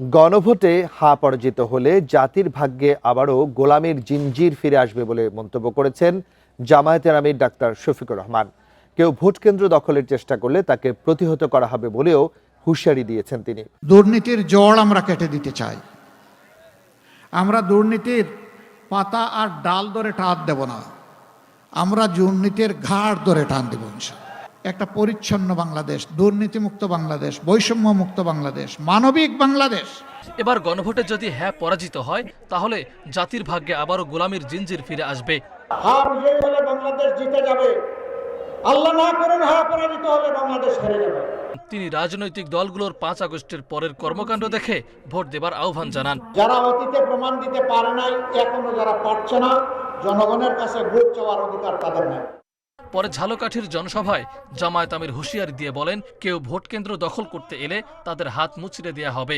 গণভোটে হা পরাজিত হলে জাতির ভাগ্যে আবারও গোলামির জিঞ্জির ফিরে আসবে বলে মন্তব্য করেছেন জামায়াতের আমির ডাক্তার শফিকুর রহমান। কেউ ভোট কেন্দ্র দখলের চেষ্টা করলে তাকে প্রতিহত করা হবে বলেও হুঁশিয়ারি দিয়েছেন তিনি। দুর্নীতির জড় আমরা কেটে দিতে চাই। আমরা দুর্নীতির পাতা আর ডাল ধরে টান দেব না, আমরা দুর্নীতির ঘাড় ধরে টান দেব। একটা পরিচ্ছন্ন বাংলাদেশ, দুর্নীতিমুক্ত বাংলাদেশ, বৈষম্য মুক্ত বাংলাদেশ, মানবিক বাংলাদেশ। এবার গণভোটে যদি হ্যাঁ পরাজিত হয় তাহলে জাতির ভাগ্যে আবারও গোলামির জিঞ্জির ফিরে আসবে। হ্যাঁ বিজয়ী হলে বাংলাদেশ জিতে যাবে, আল্লাহ না করেন হ্যাঁ পরাজিত হলে বাংলাদেশ হেরে যাবে। তিনি রাজনৈতিক দলগুলোর 5 আগস্টের পরের কর্মকাণ্ড দেখে ভোট দেবার আহ্বান জানান। যারা অতীতে প্রমাণ দিতে পারে নাই, এখনো যারা পারছে না, জনগণের কাছে ভোট চাওয়ার অধিকার তাদের নেই। পরে ঝালকাঠির জনসভায় জামায়াত আমির হুঁশিয়ারি দিয়ে বলেন, কেউ ভোট কেন্দ্র দখল করতে এলে তাদের হাত মুচড়ে দেয়া হবে।